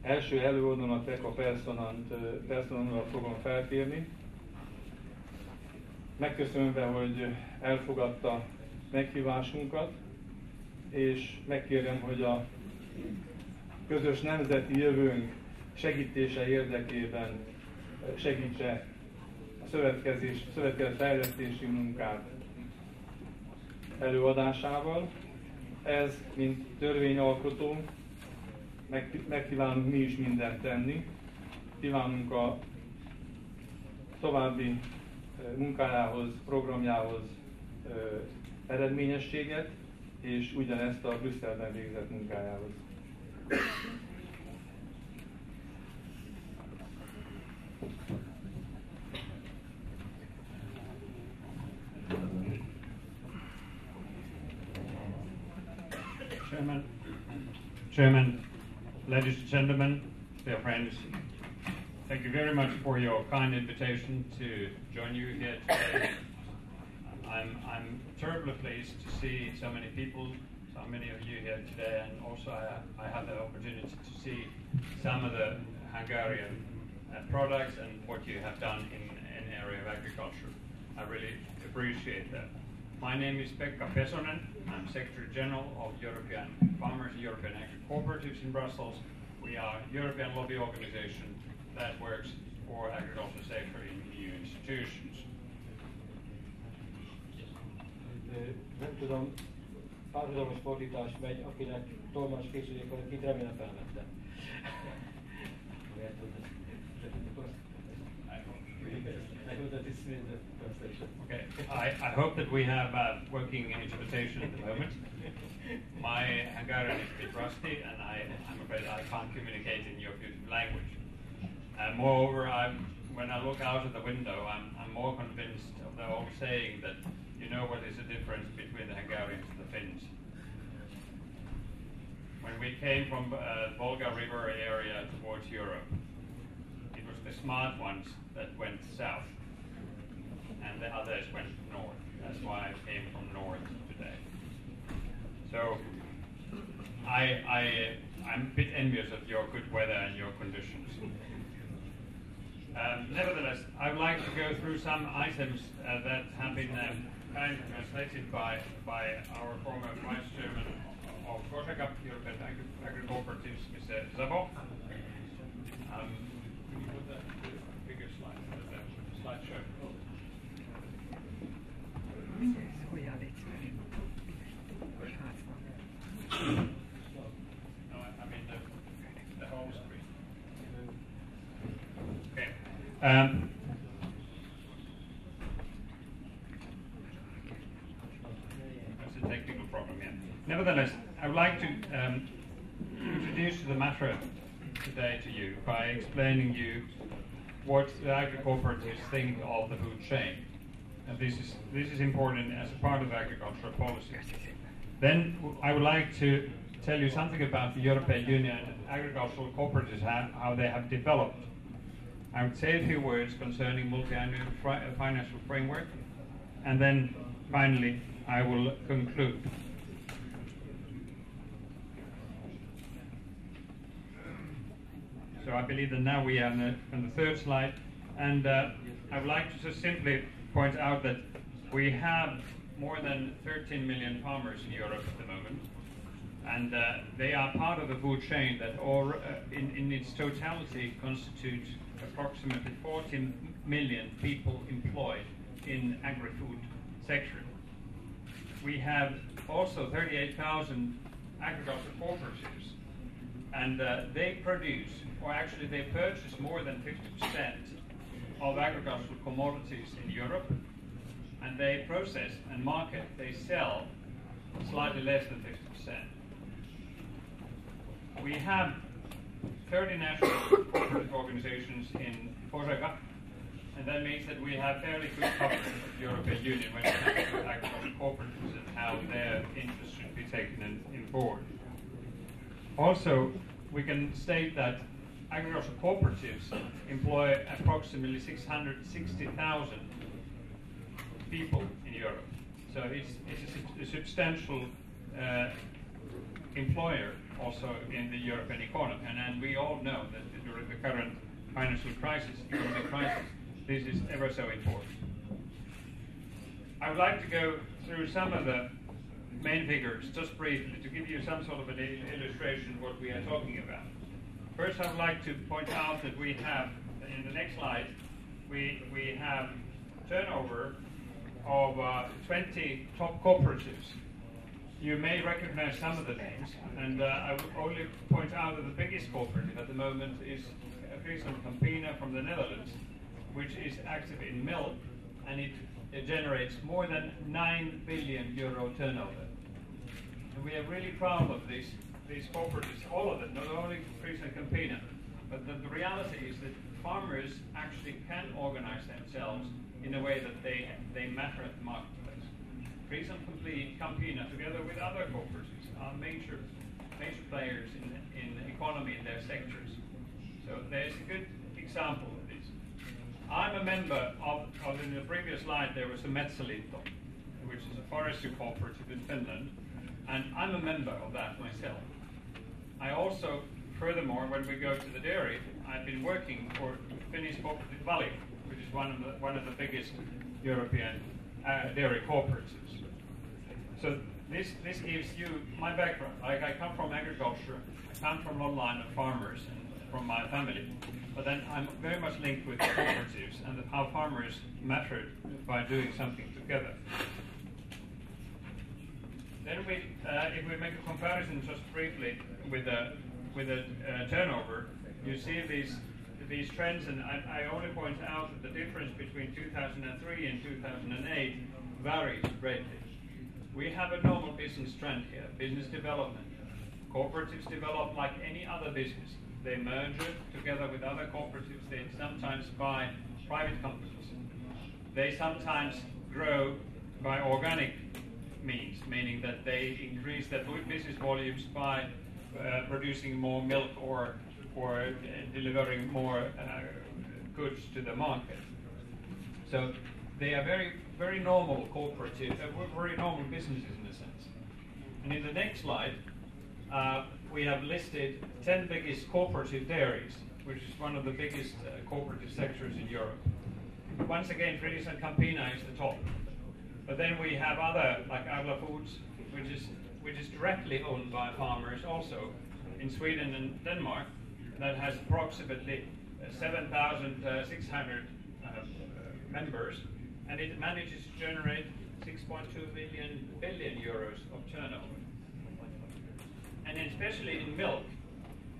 Első előadónak Pekka Pesonenra fogom felkérni. Megköszönve, hogy elfogadta meghívásunkat, és megkérem, hogy a közös nemzeti jövőnk segítése érdekében segítse a szövetkezet fejlesztési munkát előadásával. Ez, mint törvényalkotó, megkívánunk mi is mindent tenni. Kívánunk a további munkájához, programjához eredményességet, és ugyanezt a Brüsszelben végzett munkájához. Chairman, ladies and gentlemen, dear friends, thank you very much for your kind invitation to join you here today. I'm terribly pleased to see so many people, so many of you here today, and also I have the opportunity to see some of the Hungarian products and what you have done in an area of agriculture. I really appreciate that. My name is Pekka Pesonen. I'm Secretary General of European Farmers and European Agri Cooperatives in Brussels. We are a European lobby organization that works for agricultural sector in EU institutions. Nem tudom, párhuzamos fordítás megy, akinek tolmács készülék van, akit remélem felvette. Okay, I hope that we have working interpretation at the moment. My Hungarian is a bit rusty, and I'm afraid I can't communicate in your beautiful language. Moreover, when I look out of the window, I'm more convinced of the old saying that you know what is the difference between the Hungarians and the Finns. When we came from Volga River area towards Europe, it was the smart ones that went south, and the others went north. That's why I came from north today. So I'm a bit envious of your good weather and your conditions. Nevertheless, I would like to go through some items that have been kindly translated by our former Vice Chairman of COSAGA, European Agri Cooperatives, Mr. Zabo. Can you put that bigger slide, the slideshow? No, I mean the whole screen. Okay. That's a technical problem, yeah. Nevertheless, I would like to introduce the matter today to you by explaining you what the agri cooperatives think of the food chain. And this is important as a part of agricultural policy. Then I would like to tell you something about the European Union and agricultural cooperatives, how they have developed. I would say a few words concerning multi-annual financial framework, and then finally I will conclude. So I believe that now we are on the third slide, and I would like to just simply point out that we have more than 13 million farmers in Europe at the moment, and they are part of the food chain that in its totality constitutes approximately 14 million people employed in agri-food sector. We have also 38,000 agricultural cooperatives, and they produce, or actually they purchase more than 50% of agricultural commodities in Europe, and they process and market, they sell slightly less than 50%. We have 30 national cooperative organizations in COSAGA, and that means that we have fairly good coverage of the European Union when it comes to agricultural cooperatives and how their interests should be taken in board. Also, we can state that agricultural cooperatives employ approximately 660,000 people in Europe. So it's a substantial employer also in the European economy, and we all know that during the current financial crisis, economic crisis, this is ever so important. I would like to go through some of the main figures just briefly to give you some sort of an illustration of what we are talking about. First, I would like to point out that we have, in the next slide, we have turnover of 20 top cooperatives. You may recognize some of the names, and I would only point out that the biggest cooperative at the moment is Friesland Campina from the Netherlands, which is active in milk, and it generates more than 9 billion euro turnover. And we are really proud of these cooperatives, all of them, not only Friesland Campina, but the reality is that farmers actually can organize themselves in a way that they matter at the marketplace. Friesland Campina, together with other cooperatives, are major players in the economy in their sectors. So there's a good example of this. I'm a member of in the previous slide there was a Metsäliitto, which is a forestry cooperative in Finland, and I'm a member of that myself. I also, furthermore, when we go to the dairy, I've been working for Finnish cooperative Valio, which is one of the biggest European dairy cooperatives. So this gives you my background. I come from agriculture, I come from a long line of farmers and from my family, but then I'm very much linked with cooperatives and how farmers mattered by doing something together. Then if we make a comparison just briefly with the turnover, you see these trends, and I only point out that the difference between 2003 and 2008 varies greatly. We have a normal business trend here, business development. Cooperatives develop like any other business. They merge together with other cooperatives. They sometimes buy private companies. They sometimes grow by organic means, meaning that they increase their business volumes by producing more milk or delivering more goods to the market. So they are very, very normal cooperative, very normal businesses in a sense. And in the next slide, we have listed 10 biggest cooperative dairies, which is one of the biggest cooperative sectors in Europe. Once again, Friesland Campina is the top. But then we have other, like Agla Foods, which is directly owned by farmers also in Sweden and Denmark, that has approximately 7,600 members, and it manages to generate 6.2 billion euros of turnover. And especially in milk,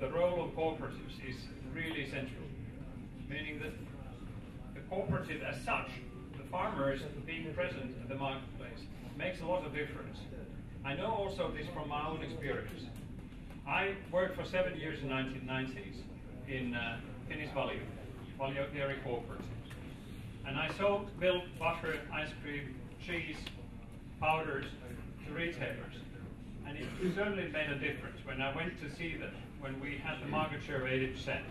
the role of cooperatives is really central, meaning that the cooperative as such, the farmers being present in the marketplace, makes a lot of difference. I know also this from my own experience. I worked for 7 years in the 1990s in Finnish Valio Dairy Cooperative. And I sold milk, butter, ice cream, cheese, powders to retailers. And it certainly made a difference when I went to see them, when we had the market share of 80%.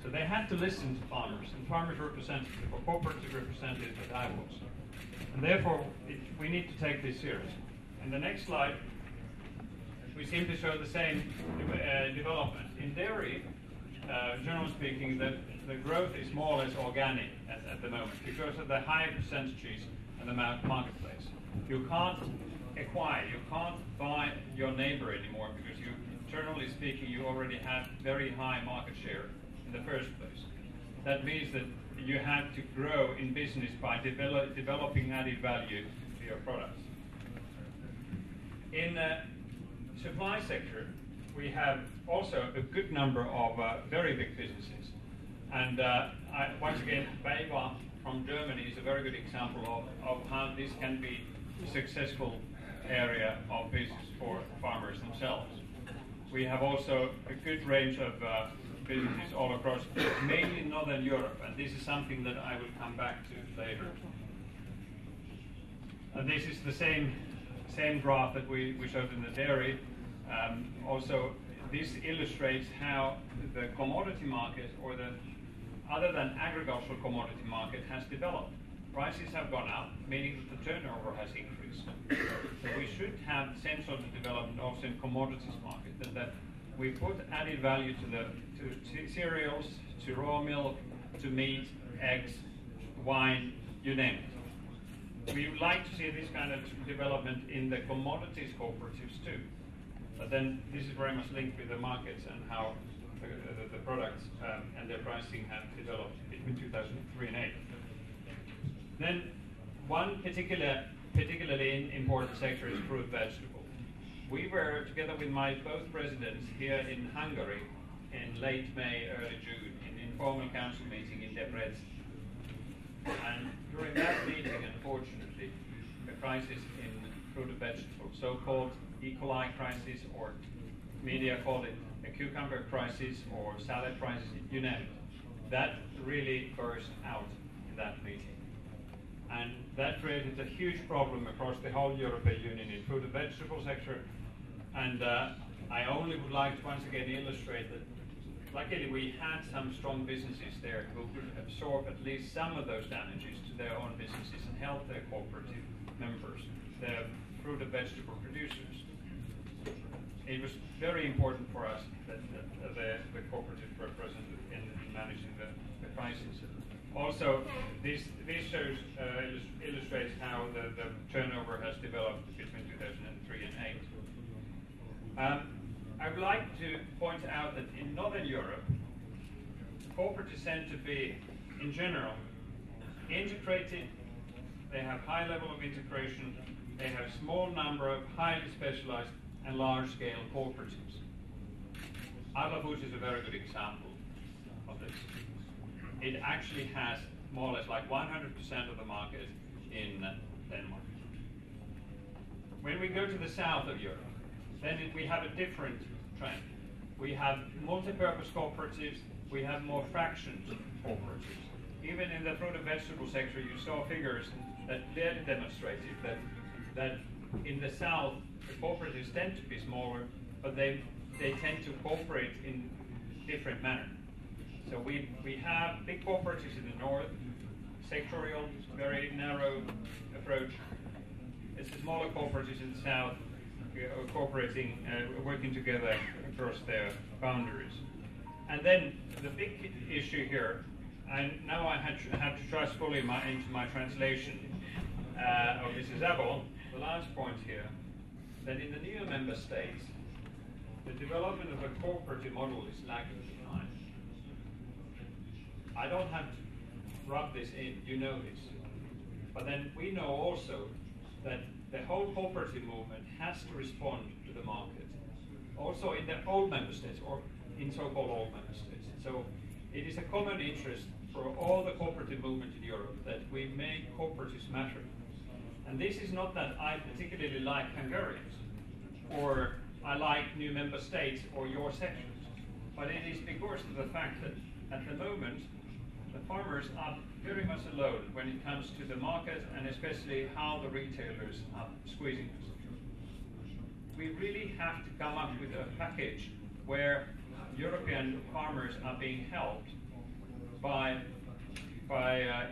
So they had to listen to farmers, and farmers representatives, or cooperative representatives that I was. And therefore, we need to take this seriously. In the next slide, we seem to show the same development. In dairy, generally speaking, the growth is more or less organic at the moment because of the high percentages in the marketplace. You can't acquire, you can't buy your neighbor anymore because you, generally speaking, you already have very high market share in the first place. That means that you have to grow in business by developing added value to your products. In the supply sector, we have also a good number of very big businesses. And once again, BayWa from Germany is a very good example of how this can be a successful area of business for farmers themselves. We have also a good range of businesses all across, mainly Northern Europe, and this is something that I will come back to later. This is the same graph that we showed in the dairy. Also, this illustrates how the commodity market, or the other than agricultural commodity market, has developed. Prices have gone up, meaning that the turnover has increased. So we should have the same sort of development also in commodities market, that we put added value to cereals, to raw milk, to meat, eggs, wine, you name it. We would like to see this kind of development in the commodities cooperatives too. But then this is very much linked with the markets and how the products and their pricing have developed between 2003 and 2008. Then one particularly important sector is fruit vegetable. We were, together with my both presidents, here in Hungary in late May, early June, in an informal council meeting in Debrecen. And during that meeting, unfortunately, the crisis in fruit and vegetables, so-called E. coli crisis, or media call it a cucumber crisis or salad crisis, you name it, that really burst out in that meeting. And that created a huge problem across the whole European Union in fruit and vegetable sector. And I only would like to once again illustrate that luckily we had some strong businesses there who could absorb at least some of those damages to their own businesses and help their cooperative members, their fruit and vegetable producers. It was very important for us that the cooperative were present in managing the crisis. Also, this shows, illustrates how the turnover has developed between 2003 and 2008. I would like to point out that in Northern Europe, cooperatives tend to be, in general, integrated. They have high level of integration. They have a small number of highly specialized and large-scale cooperatives. Arla Foods is a very good example of this. It actually has more or less like 100% of the market in Denmark. When we go to the south of Europe, then we have a different trend. We have multi-purpose cooperatives, we have more fractions cooperatives. Even in the fruit and vegetable sector, you saw figures that clearly demonstrated that in the south, the cooperatives tend to be smaller, but they tend to cooperate in different manner. So we have big cooperatives in the north, sectorial, very narrow approach. It's the smaller cooperatives in the south, cooperating, working together across their boundaries. And then the big issue here, and now I have to trust fully into my translation of Mrs. Abel, the last point here, that in the new member states, the development of a cooperative model is lagging behind. I don't have to rub this in, you know this. But then we know also that the whole cooperative movement has to respond to the market. Also in the old member states, or in so-called old member states. So it is a common interest for all the cooperative movement in Europe that we make cooperatives matter. And this is not that I particularly like Hungarians, or I like new member states or your sections, but it is because of the fact that at the moment the farmers are very much alone when it comes to the market and especially how the retailers are squeezing us. We really have to come up with a package where European farmers are being helped by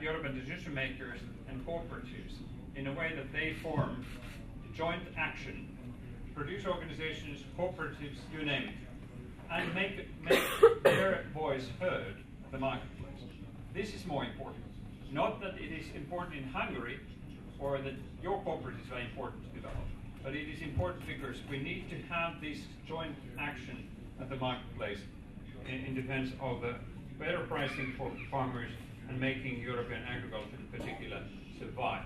European decision makers and cooperatives in a way that they form joint action, producer organizations, cooperatives, you name it, and make their voice heard at the marketplace. This is more important. Not that it is important in Hungary or that your cooperatives are important to develop, but it is important because we need to have this joint action at the marketplace in defense of the better pricing for farmers and making European agriculture in particular survive.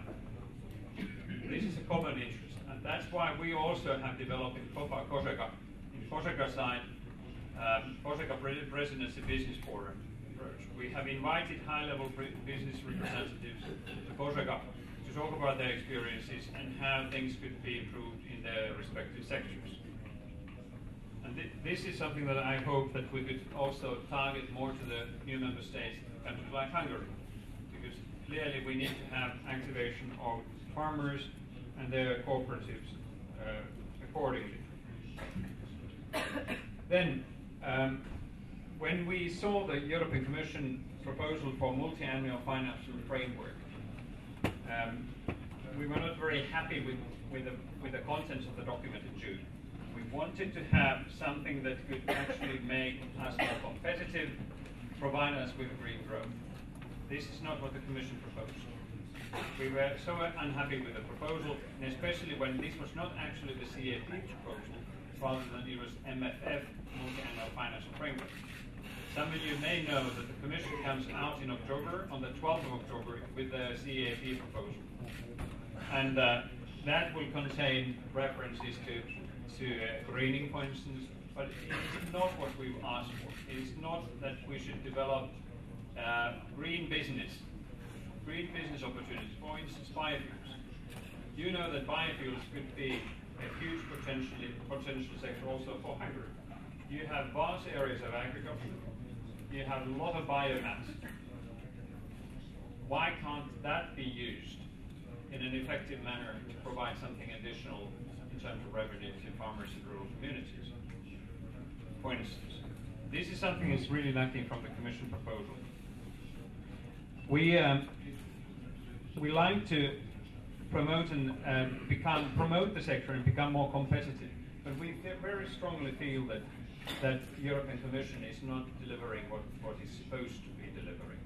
This is a common interest, and that's why we also have developed in Kožega side, Kožega Presidency Business Forum approach. We have invited high-level business representatives to Kožega to talk about their experiences and how things could be improved in their respective sectors. And this is something that I hope that we could also target more to the new member states, countries like Hungary, because clearly we need to have activation of farmers and their cooperatives accordingly. Then, when we saw the European Commission proposal for multi-annual financial framework, we were not very happy with the contents of the document in June. We wanted to have something that could actually make us more competitive, provide us with green growth. This is not what the Commission proposed. We were so unhappy with the proposal, and especially when this was not actually the CAP proposal, rather than it was MFF, Multi-Annual Financial Framework. Some of you may know that the Commission comes out in October, on the 12th of October, with the CAP proposal. And that will contain references to greening, for instance, but it is not what we've asked for. It is not that we should develop green business opportunities, for instance, biofuels. You know that biofuels could be a huge potential sector also for Hungary. You have vast areas of agriculture. You have a lot of biomass. Why can't that be used in an effective manner to provide something additional in terms of revenue to farmers in rural communities? For instance, this is something that's really lacking from the Commission proposal. We like to promote the sector and become more competitive, but we very strongly feel that the European Commission is not delivering what it's supposed to be delivering.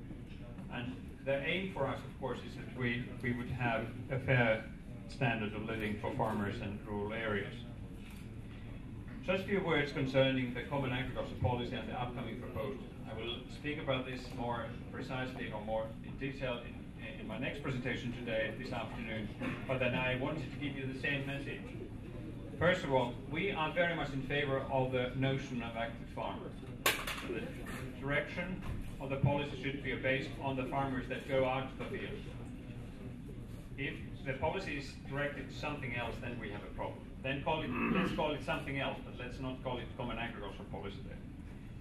And the aim for us, of course, is that we would have a fair standard of living for farmers in rural areas. Just a few words concerning the common agricultural policy and the upcoming proposal. I will speak about this more precisely or more in detail in my next presentation today, this afternoon, but then I wanted to give you the same message. First of all, we are very much in favor of the notion of active farmers. So the direction of the policy should be based on the farmers that go out to the field. If the policy is directed to something else, then we have a problem. Then let's call it something else, but let's not call it common agricultural policy there.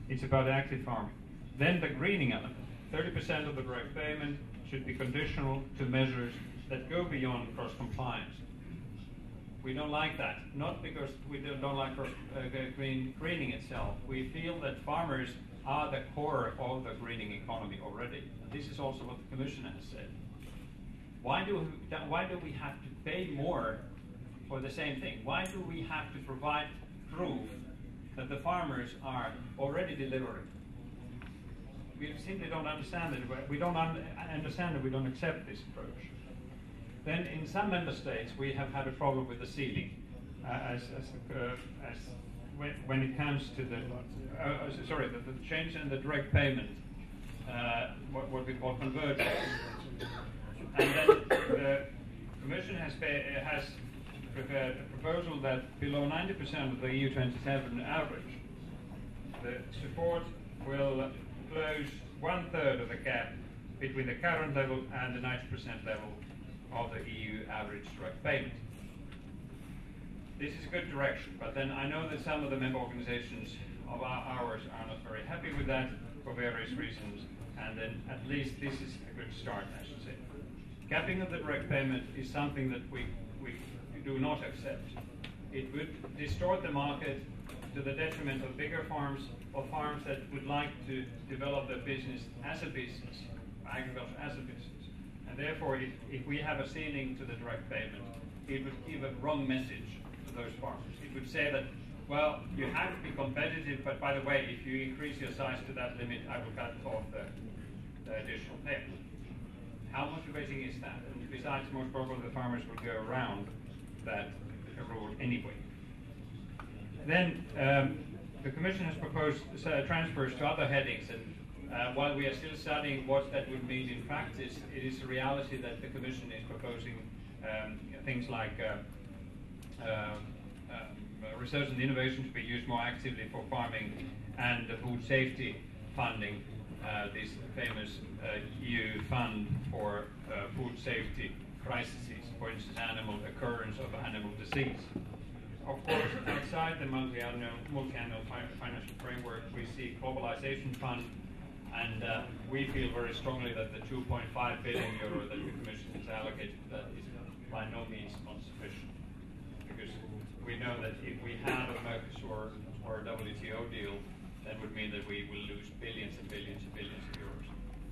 It's about active farming. Then the greening element. 30% of the direct payment should be conditional to measures that go beyond cross-compliance. We don't like that, not because we don't like greening itself. We feel that farmers are the core of the greening economy already. And this is also what the Commission has said. Why do we have to pay more for the same thing? Why do we have to provide proof that the farmers are already delivering? We simply don't understand it. We don't understand it. We don't accept this approach. Then, in some member states, we have had a problem with the ceiling, when it comes to the change in the direct payment, what we call convergence. And then the Commission has prepared a proposal that below 90% of the EU 27 average, the support will close 1/3 of the gap between the current level and the 90% level of the EU average direct payment. This is a good direction, but then I know that some of the member organizations of ours are not very happy with that for various reasons, and then at least this is a good start, I should say. Capping of the direct payment is something that we do not accept. It would distort the market to the detriment of bigger farms or farms that would like to develop their business as a business, agriculture as a business. And therefore, if we have a ceiling to the direct payment, it would give a wrong message to those farmers. It would say that, well, you have to be competitive, but by the way, if you increase your size to that limit, I will cut off the additional payment. How motivating is that? And besides, most probably the farmers will go around that rule anyway. Then the Commission has proposed transfers to other headings, and while we are still studying what that would mean in practice, it is a reality that the Commission is proposing things like research and innovation to be used more actively for farming, and the food safety funding, this famous EU fund for food safety crises, for instance, occurrence of animal disease. Of course, outside the multi-annual financial framework, we see globalization fund, and we feel very strongly that the 2.5 billion euro that the Commission has allocated to that is by no means not sufficient. Because we know that if we have a Mercosur or a WTO deal, that would mean that we will lose billions and billions and billions of euros.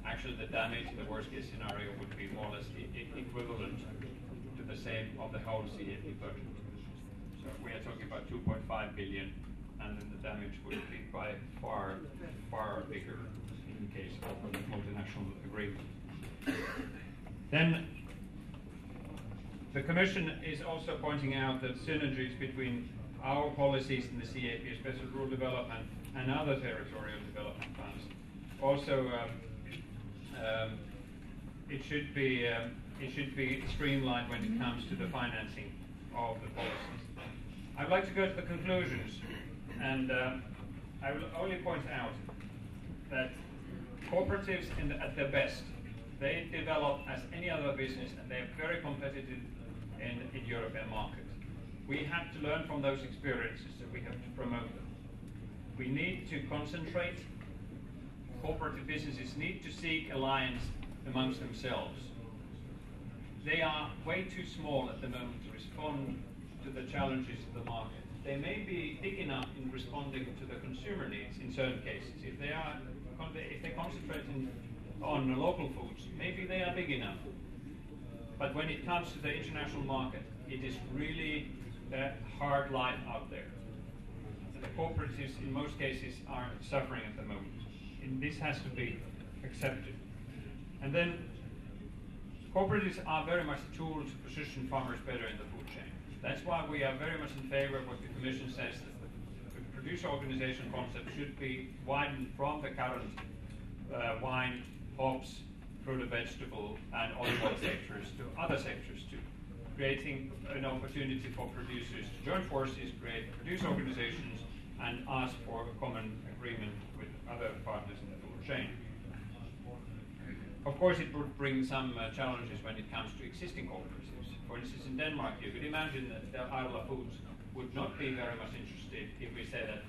Actually, the damage in the worst case scenario would be more or less equivalent to the same of the whole CAP budget. So we are talking about 2.5 billion, and then the damage would be by far bigger in the case of a multinational agreement. Then the Commission is also pointing out that synergies between our policies in the CAP, especially rural development and other territorial development funds, also it should be streamlined when it comes to the financing of the policies. I'd like to go to the conclusions, and I will only point out that cooperatives at their best, they develop as any other business, and they're very competitive in European market. We have to learn from those experiences, and we have to promote them. We need to concentrate. Cooperative businesses need to seek alliance amongst themselves. They are way too small at the moment to respond to the challenges of the market. They may be big enough in responding to the consumer needs in certain cases. If they concentrate on local foods, maybe they are big enough. But when it comes to the international market, it is really a hard life out there. And the cooperatives in most cases are suffering at the moment. And this has to be accepted. And then cooperatives are very much a tool to position farmers better in the food chain. That's why we are very much in favor of what the Commission says, that the producer organization concept should be widened from the current wine, hops, fruit and vegetable, and olive oil sectors to other sectors too, creating an opportunity for producers to join forces, create producer organizations, and ask for a common agreement with other partners in the food chain. Of course, it would bring some challenges when it comes to existing cooperatives. For instance, in Denmark, you could imagine that the Arla Foods would not be very much interested if we say that,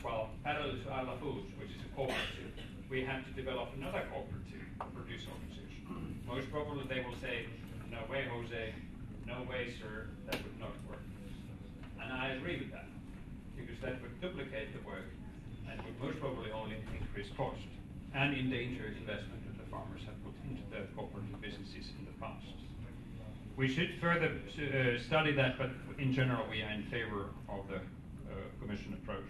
well, parallel to Arla Foods, which is a cooperative, we have to develop another cooperative producer organization. Most probably they will say, no way, Jose, no way, sir, that would not work. And I agree with that, because that would duplicate the work and would most probably only increase cost and endanger investment that the farmers have put into the cooperative businesses in the past. We should further study that, but in general we are in favor of the Commission approach.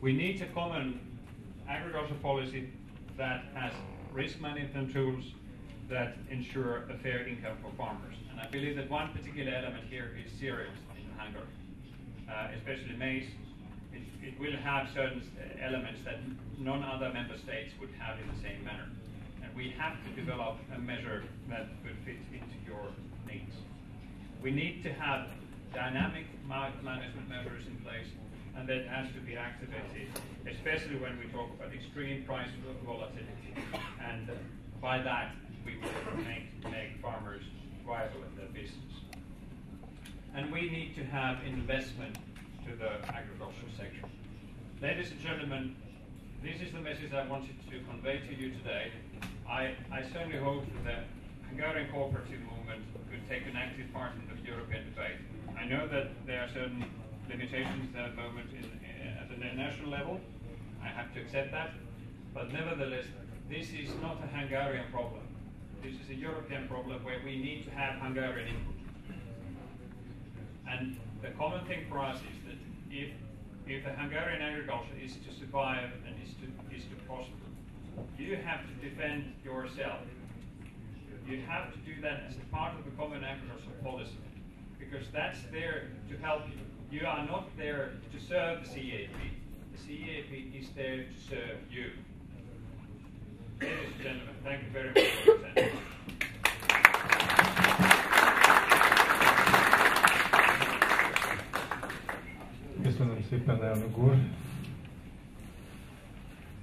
We need a common agricultural policy that has risk management tools that ensure a fair income for farmers. And I believe that one particular element here is cereals in Hungary, especially maize. It will have certain elements that none other member states would have in the same manner. And we have to develop a measure that would fit into your needs. We need to have dynamic market management measures in place, and that has to be activated, especially when we talk about extreme price volatility. And by that, we will make farmers viable in their business. And we need to have investment to the agricultural sector. Ladies and gentlemen, this is the message I wanted to convey to you today. I certainly hope that the Hungarian cooperative movement could take an active part in the European debate. I know that there are certain limitations at the moment at the national level. I have to accept that. But nevertheless, this is not a Hungarian problem. This is a European problem where we need to have Hungarian input. And the common thing for us is that if the Hungarian agriculture is to survive and is to prosper, you have to defend yourself. You have to do that as a part of the common agricultural policy, because that's there to help you. You are not there to serve the CAP. The CAP is there to serve you. Ladies and gentlemen, thank you very much for your attention. Köszönöm szépen, elnök úr.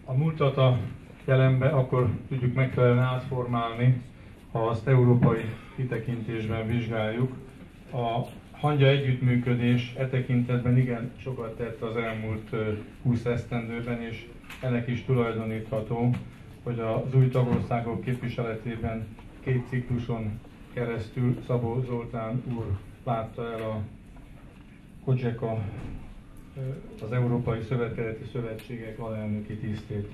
A múltat a jelenbe akkor tudjuk megfelelően átformálni, ha azt európai kitekintésben vizsgáljuk. A Hangya együttműködés e tekintetben igen sokat tett az elmúlt 20 esztendőben, és ennek is tulajdonítható, hogy az új tagországok képviseletében 2 cikluson keresztül Szabó Zoltán úr látta el a COGECA, az Európai Szövetkezeti Szövetségek alelnöki tisztét.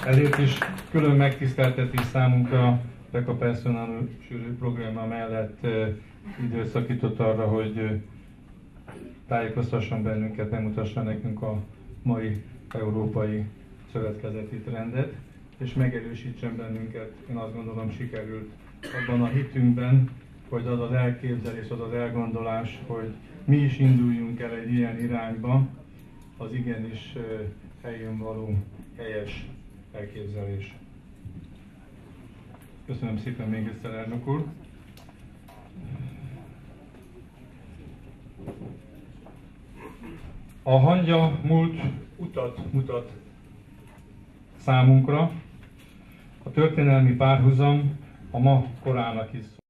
Ezért is külön megtiszteltetés számunkra, Pekka Pesonen programja mellett időszakított arra, hogy tájékoztasson bennünket, bemutassa nekünk a mai európai szövetkezeti trendet, és megerősítsen bennünket, én azt gondolom sikerült abban a hitünkben, hogy az az elképzelés, az az elgondolás, hogy mi is induljunk el egy ilyen irányba, az igenis helyén való, helyes elképzelés. Köszönöm szépen még egyszer, elnök úr! A Hangya múlt utat mutat számunkra, a történelmi párhuzam a ma korának is szól.